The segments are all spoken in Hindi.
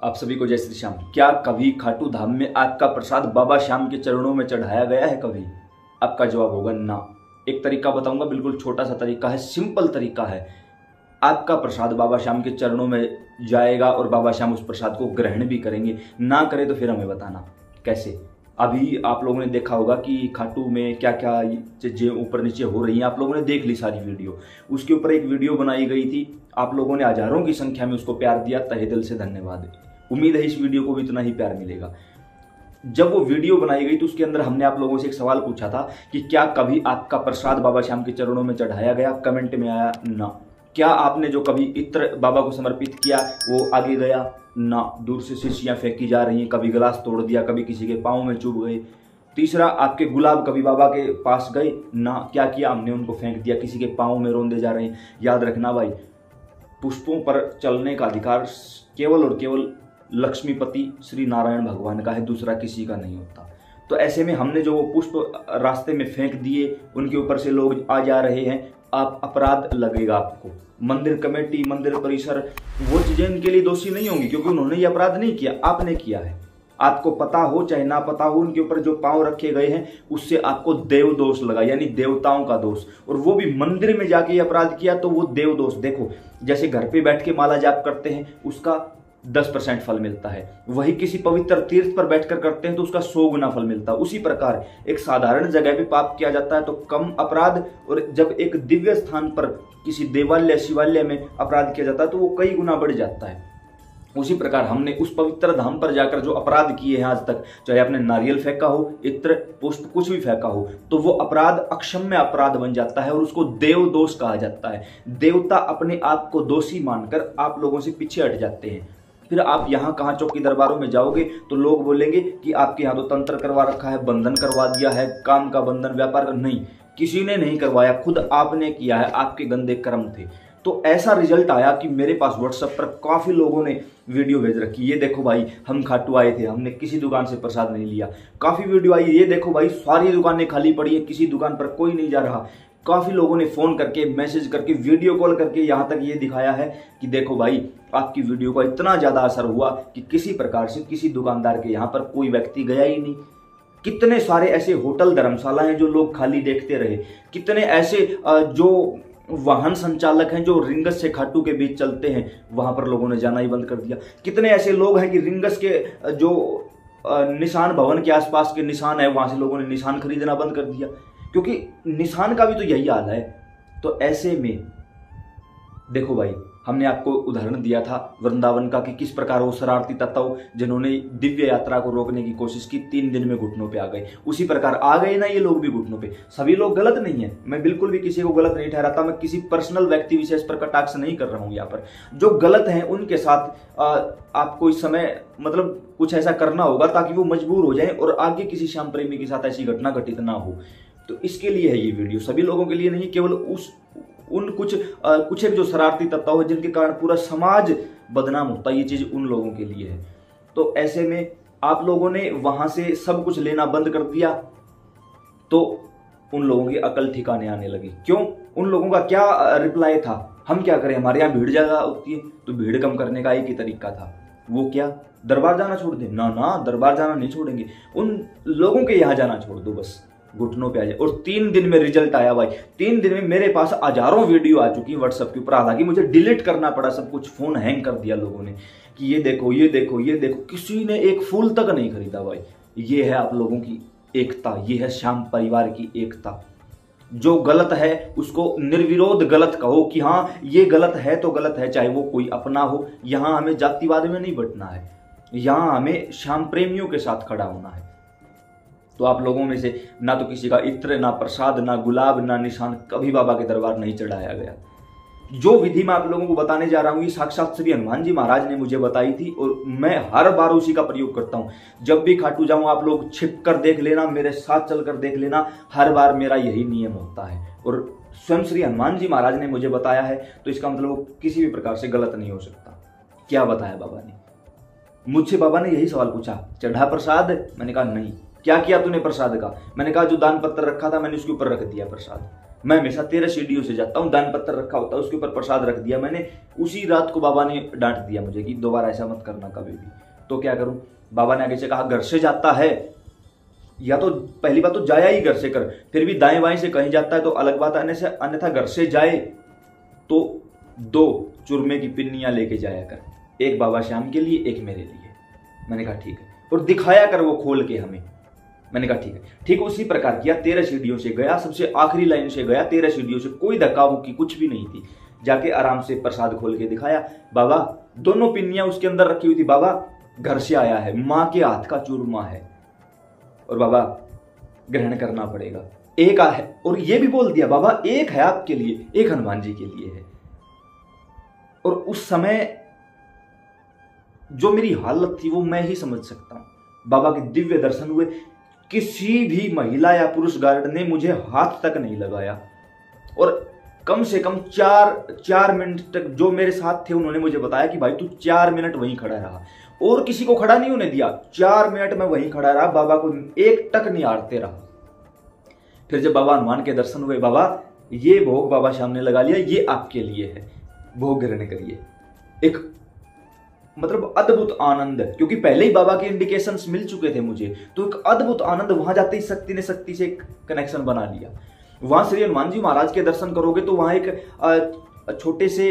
आप सभी को जय श्री श्याम। क्या कभी खाटू धाम में आपका प्रसाद बाबा श्याम के चरणों में चढ़ाया गया है कभी? आपका जवाब होगा ना। एक तरीका बताऊंगा, बिल्कुल छोटा सा तरीका है, सिंपल तरीका है। आपका प्रसाद बाबा श्याम के चरणों में जाएगा और बाबा श्याम उस प्रसाद को ग्रहण भी करेंगे। ना करें तो फिर हमें बताना कैसे। अभी आप लोगों ने देखा होगा कि खाटू में क्या क्या चीजें ऊपर नीचे हो रही हैं, आप लोगों ने देख ली सारी वीडियो। उसके ऊपर एक वीडियो बनाई गई थी, आप लोगों ने हजारों की संख्या में उसको प्यार दिया, तहे दिल से धन्यवाद। उम्मीद है इस वीडियो को भी इतना ही प्यार मिलेगा। जब वो वीडियो बनाई गई तो उसके अंदर हमने आप लोगों से एक सवाल पूछा था कि क्या कभी आपका प्रसाद बाबा श्याम के चरणों में चढ़ाया गया? कमेंट में आया ना। क्या आपने जो कभी इत्र बाबा को समर्पित किया वो आगे गया? ना। दूर से शीशियां फेंकी जा रही हैं, कभी गिलास तोड़ दिया, कभी किसी के पाँव में चुभ गए। तीसरा, आपके गुलाब कभी बाबा के पास गए? ना। क्या किया हमने? उनको फेंक दिया, किसी के पाँव में रोंदे जा रहे हैं। याद रखना भाई, पुष्पों पर चलने का अधिकार केवल और केवल लक्ष्मीपति श्री नारायण भगवान का है, दूसरा किसी का नहीं होता। तो ऐसे में हमने जो पुष्प रास्ते में फेंक दिए, उनके ऊपर से लोग आ जा रहे हैं, आप अपराध लगेगा आपको। मंदिर कमेटी, मंदिर परिसर, वो चीजें इनके लिए दोषी नहीं होंगी क्योंकि उन्होंने ये अपराध नहीं किया, आपने किया है। आपको पता हो चाहे ना पता हो, उनके ऊपर जो पांव रखे गए हैं उससे आपको देव दोष लगा, यानी देवताओं का दोष, और वो भी मंदिर में जाके अपराध किया तो वो देव दोष। देखो, जैसे घर पे बैठ के माला जाप करते हैं उसका 10% फल मिलता है, वही किसी पवित्र तीर्थ पर बैठकर करते हैं तो उसका 100 गुना फल मिलता है। उसी प्रकार एक साधारण जगह पे पाप किया जाता है तो कम अपराध, और जब एक दिव्य स्थान पर किसी देवालय शिवालय में अपराध किया जाता है तो वो कई गुना बढ़ जाता है। उसी प्रकार हमने उस पवित्र धाम पर जाकर जो अपराध किए हैं आज तक, चाहे आपने नारियल फेंका हो, इत्र, पुष्प, कुछ भी फेंका हो, तो वो अपराध अक्षम्य अपराध बन जाता है और उसको देव दोष कहा जाता है। देवता अपने आप को दोषी मानकर आप लोगों से पीछे हट जाते हैं। फिर आप यहाँ कहाँ चौकी दरबारों में जाओगे तो लोग बोलेंगे कि आपके यहाँ तो तंत्र करवा रखा है, बंधन करवा दिया है, काम का बंधन, व्यापार का। नहीं, किसी ने नहीं करवाया, खुद आपने किया है, आपके गंदे कर्म थे। तो ऐसा रिजल्ट आया कि मेरे पास व्हाट्सएप पर काफी लोगों ने वीडियो भेज रखी, ये देखो भाई हम खाटू आए थे, हमने किसी दुकान से प्रसाद नहीं लिया। काफी वीडियो आई, ये देखो भाई सारी दुकानें खाली पड़ी है, किसी दुकान पर कोई नहीं जा रहा। काफी लोगों ने फोन करके, मैसेज करके, वीडियो कॉल करके यहाँ तक ये दिखाया है कि देखो भाई आपकी वीडियो का इतना ज्यादा असर हुआ कि किसी प्रकार से किसी दुकानदार के यहाँ पर कोई व्यक्ति गया ही नहीं। कितने सारे ऐसे होटल धर्मशाला हैं जो लोग खाली देखते रहे। कितने ऐसे जो वाहन संचालक हैं जो रिंगस से खाटू के बीच चलते हैं, वहां पर लोगों ने जाना ही बंद कर दिया। कितने ऐसे लोग हैं कि रिंगस के जो निशान भवन के आसपास के निशान है, वहां से लोगों ने निशान खरीदना बंद कर दिया, क्योंकि निशान का भी तो यही हाल है। तो ऐसे में देखो भाई, हमने आपको उदाहरण दिया था वृंदावन का कि किस प्रकार वो शरारती तत्व जिन्होंने दिव्य यात्रा को रोकने की कोशिश की 3 दिन में घुटनों पे आ गए। उसी प्रकार आ गए ना ये लोग भी घुटनों पे। सभी लोग गलत नहीं है, मैं बिल्कुल भी किसी को गलत नहीं ठहराता, मैं किसी पर्सनल व्यक्ति विशेष पर कटाक्ष नहीं कर रहा हूं। यहाँ पर जो गलत है उनके साथ आपको इस समय मतलब कुछ ऐसा करना होगा ताकि वो मजबूर हो जाए और आगे किसी श्याम प्रेमी के साथ ऐसी घटना घटित ना हो। तो इसके लिए है ये वीडियो, सभी लोगों के लिए नहीं, केवल उन कुछ एक जो शरारती तत्व है जिनके कारण पूरा समाज बदनाम होता है, ये चीज उन लोगों के लिए है। तो ऐसे में आप लोगों ने वहां से सब कुछ लेना बंद कर दिया तो उन लोगों की अकल ठिकाने आने लगी। क्यों? उन लोगों का क्या रिप्लाई था, हम क्या करें, हमारे यहाँ भीड़ ज्यादा होती है। तो भीड़ कम करने का एक ही तरीका था, वो क्या? दरबार जाना छोड़ दे। ना ना, दरबार जाना नहीं छोड़ेंगे, उन लोगों के यहाँ जाना छोड़ दो, बस घुटनों पे आ जाए। और 3 दिन में रिजल्ट आया भाई। 3 दिन में मेरे पास हजारों वीडियो आ चुकी व्हाट्सएप के ऊपर, हालांकि मुझे डिलीट करना पड़ा सब कुछ, फोन हैंग कर दिया लोगों ने कि ये देखो ये देखो ये देखो। किसी ने एक फूल तक नहीं खरीदा भाई। ये है आप लोगों की एकता, ये है श्याम परिवार की एकता। जो गलत है उसको निर्विरोध गलत कहो कि हाँ ये गलत है तो गलत है, चाहे वो कोई अपना हो। यहां हमें जातिवाद में नहीं बंटना है, यहां हमें श्याम प्रेमियों के साथ खड़ा होना है। तो आप लोगों में से ना तो किसी का इत्र, ना प्रसाद, ना गुलाब, ना निशान कभी बाबा के दरबार नहीं चढ़ाया गया। जो विधि मैं आप लोगों को बताने जा रहा हूं ये साक्षात श्री हनुमान जी महाराज ने मुझे बताई थी और मैं हर बार उसी का प्रयोग करता हूं। जब भी खाटू जाऊं आप लोग छिप कर देख लेना, मेरे साथ चलकर देख लेना, हर बार मेरा यही नियम होता है। और स्वयं श्री हनुमान जी महाराज ने मुझे बताया है तो इसका मतलब वो किसी भी प्रकार से गलत नहीं हो सकता। क्या बताया बाबा ने? मुझसे बाबा ने यही सवाल पूछा, चढ़ा प्रसाद? मैंने कहा नहीं। क्या किया तूने प्रसाद का? मैंने कहा जो दान पत्र रखा था मैंने उसके ऊपर रख दिया प्रसाद। मैं हमेशा 13 सीढ़ियों से जाता हूँ, दान पत्थर रखा होता है, उसके ऊपर प्रसाद रख दिया मैंने। उसी रात को बाबा ने डांट दिया मुझे कि दोबारा ऐसा मत करना कभी भी। तो क्या करूं? बाबा ने आगे से कहा घर से जाता है या तो पहली बात तो जाया ही घर से कर, फिर भी दाएं बाएं से कहीं जाता है तो अलग बात आने से, अन्यथा घर से जाए तो 2 चूरमे की पिन्नियां लेके जाया कर, एक बाबा श्याम के लिए, एक मेरे लिए। मैंने कहा ठीक है, और दिखाया कर वो खोल के हमें। मैंने कहा ठीक है। ठीक उसी प्रकार किया, 13 सीढ़ियों से गया, सबसे आखिरी लाइन से गया, 13 सीढ़ियों से, कोई धक्का मुक्की कुछ भी नहीं थी। जाके आराम से प्रसाद खोल के दिखाया, बाबा दोनों पिन्नियां उसके अंदर रखी हुई थी, बाबा घर से आया है, माँ के हाथ का चूरमा है और बाबा ग्रहण करना पड़ेगा। एक है, और ये भी बोल दिया बाबा एक है आपके लिए, एक हनुमान जी के लिए है। और उस समय जो मेरी हालत थी वो मैं ही समझ सकता हूं। बाबा के दिव्य दर्शन हुए, किसी भी महिला या पुरुष गार्ड ने मुझे हाथ तक नहीं लगाया, और कम से कम 4 मिनट तक जो मेरे साथ थे उन्होंने मुझे बताया कि भाई तू 4 मिनट वहीं खड़ा रहा, और किसी को खड़ा नहीं होने दिया। 4 मिनट में वहीं खड़ा रहा, बाबा को एक टक निहारते रहा। फिर जब बाबा हनुमान के दर्शन हुए, बाबा ये भोग बाबा श्याम ने लगा लिया, ये आपके लिए है, भोग ग्रहण करिए। एक मतलब अद्भुत आनंद, क्योंकि पहले ही बाबा के इंडिकेशंस मिल चुके थे मुझे, तो एक अद्भुत आनंद। वहां जाते ही शक्ति ने शक्ति से एक कनेक्शन बना लिया। वहां श्री हनुमान जी महाराज के दर्शन करोगे तो वहां एक छोटे से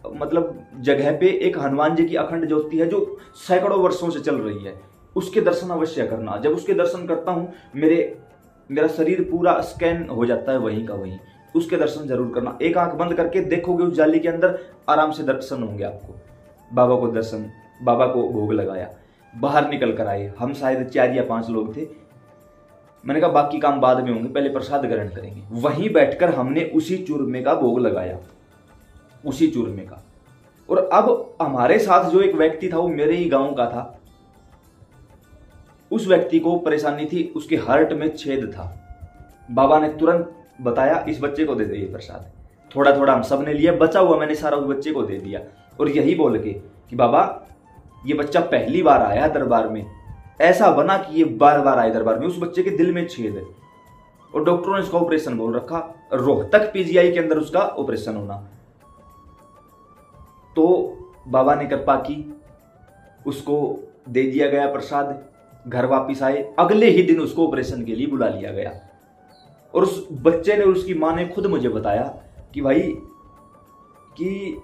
मतलब जगह पे एक हनुमान जी की अखंड ज्योति है जो सैकड़ों वर्षों से चल रही है, उसके दर्शन अवश्य करना। जब उसके दर्शन करता हूं मेरा शरीर पूरा स्कैन हो जाता है वहीं का वहीं, उसके दर्शन जरूर करना। एक आंख बंद करके देखोगे उस जाली के अंदर, आराम से दर्शन होंगे आपको। बाबा को दर्शन, बाबा को भोग लगाया, बाहर निकल कर आए। हम शायद 4 या 5 लोग थे। मैंने कहा बाकी काम बाद में होंगे, पहले प्रसाद ग्रहण करेंगे। वहीं बैठकर हमने उसी चूरमे का भोग लगाया, उसी चूरमे का। और अब हमारे साथ जो एक व्यक्ति था वो मेरे ही गांव का था। उस व्यक्ति को परेशानी थी, उसके हार्ट में छेद था। बाबा ने तुरंत बताया इस बच्चे को दे दे ये प्रसाद। थोड़ा थोड़ा हम सब ने लिया, बचा हुआ मैंने सारा उस बच्चे को दे दिया, और यही बोल के कि बाबा ये बच्चा पहली बार आया दरबार में, ऐसा बना कि ये बार बार आए दरबार में। उस बच्चे के दिल में छेद है और डॉक्टरों ने इसका ऑपरेशन बोल रखा, रोहतक पीजीआई के अंदर उसका ऑपरेशन होना। तो बाबा ने कृपा की, उसको दे दिया गया प्रसाद। घर वापिस आए, अगले ही दिन उसको ऑपरेशन के लिए बुला लिया गया। और उस बच्चे ने और उसकी मां ने खुद मुझे बताया कि भाई कि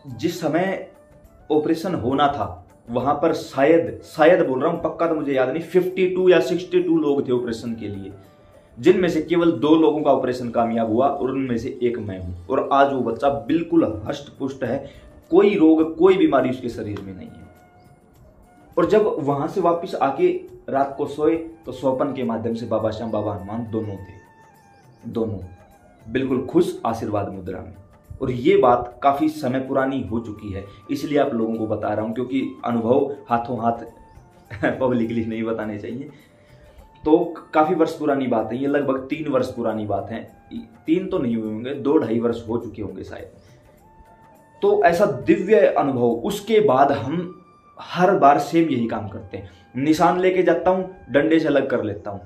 जिस समय ऑपरेशन होना था वहां पर शायद बोल रहा हूं, पक्का तो मुझे याद नहीं, 52 या 62 लोग थे ऑपरेशन के लिए, जिनमें से केवल 2 लोगों का ऑपरेशन कामयाब हुआ और उनमें से एक मैं हूं। और आज वो बच्चा बिल्कुल हष्ट पुष्ट है, कोई रोग कोई बीमारी उसके शरीर में नहीं है। और जब वहां से वापस आके रात को सोए तो स्वप्न के माध्यम से बाबा श्याम, बाबा हनुमान दोनों थे, दोनों बिल्कुल खुश, आशीर्वाद मुद्रा में। और ये बात काफी समय पुरानी हो चुकी है, इसलिए आप लोगों को बता रहा हूं, क्योंकि अनुभव हाथों हाथ पब्लिकली नहीं बताने चाहिए। तो काफी वर्ष पुरानी बात है ये, लगभग 3 वर्ष पुरानी बात है। 3 तो नहीं हुए होंगे, 2-2.5 वर्ष हो चुके होंगे शायद। तो ऐसा दिव्य अनुभव। उसके बाद हम हर बार सेम यही काम करते हैं, निशान लेके जाता हूं, डंडे से अलग कर लेता हूं,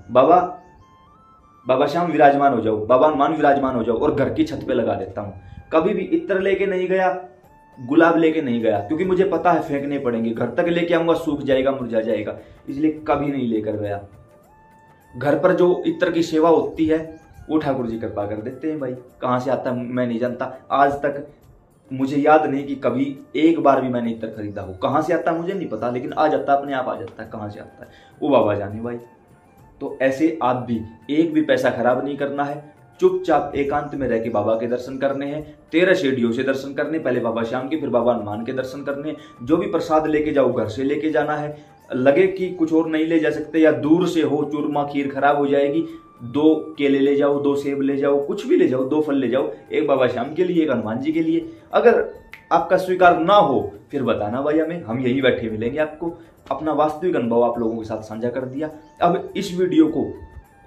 बाबा श्याम विराजमान हो जाओ, बाबा हनुमान विराजमान हो जाओ, और घर की छत पे लगा देता हूं। कभी भी इत्र लेके नहीं गया, गुलाब लेके नहीं गया, क्योंकि मुझे पता है फेंकने पड़ेंगे। घर तक लेके आऊंगा सूख जाएगा, मुरझा जाएगा, इसलिए कभी नहीं लेकर गया। घर पर जो इत्र की सेवा होती है वो ठाकुर जी कृपा कर देते हैं भाई। कहां से आता है मैं नहीं जानता, आज तक मुझे याद नहीं कि कभी एक बार भी मैंने इत्र खरीदा हो। कहां से आता है मुझे नहीं पता, लेकिन आ जाता है, अपने आप आ जाता है। कहां से आता है वो बाबा जाने भाई। तो ऐसे आप भी एक भी पैसा खराब नहीं करना है, चुपचाप एकांत में रह के बाबा के दर्शन करने हैं। 13 सीढ़ियों से दर्शन करने, पहले बाबा श्याम के फिर बाबा हनुमान के दर्शन करने। जो भी प्रसाद लेके जाओ घर से लेके जाना है, लगे कि कुछ और नहीं ले जा सकते या दूर से हो, चूरमा खीर खराब हो जाएगी, 2 केले ले जाओ, 2 सेब ले जाओ, कुछ भी ले जाओ, 2 फल ले जाओ, एक बाबा श्याम के लिए, एक हनुमान जी के लिए। अगर आपका स्वीकार ना हो फिर बताना भाई हमें, हम यहीं बैठे मिलेंगे आपको। अपना वास्तविक अनुभव आप लोगों के साथ साझा कर दिया। अब इस वीडियो को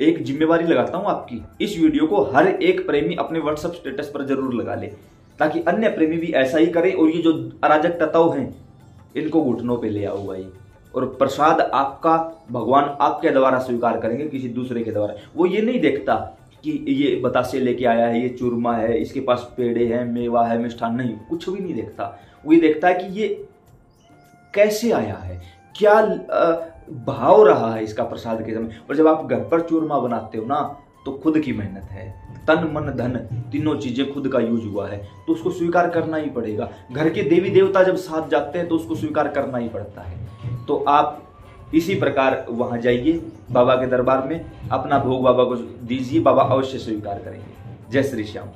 एक जिम्मेवारी लगाता हूं आपकी, इस वीडियो को हर एक प्रेमी अपने व्हाट्सएप स्टेटस पर जरूर लगा ले, ताकि अन्य प्रेमी भी ऐसा ही करे। और ये जो अराजक तत्व हैं इनको घुटनों पे ले आओ भाई। और प्रसाद आपका भगवान आपके द्वारा स्वीकार करेंगे, किसी दूसरे के द्वारा। वो ये नहीं देखता कि ये बतासे लेके आया है, ये चूरमा है, इसके पास पेड़े हैं, मेवा है, मिष्ठान, नहीं, कुछ भी नहीं देखता। वो ये देखता है कि ये कैसे आया है, क्या भाव रहा है इसका प्रसाद के समय। और जब आप घर पर चूरमा बनाते हो ना, तो खुद की मेहनत है, तन मन धन तीनों चीजें खुद का यूज हुआ है, तो उसको स्वीकार करना ही पड़ेगा। घर के देवी देवता जब साथ जाते हैं तो उसको स्वीकार करना ही पड़ता है। तो आप इसी प्रकार वहां जाइए बाबा के दरबार में, अपना भोग बाबा को दीजिए, बाबा अवश्य स्वीकार करेंगे। जय श्री श्याम।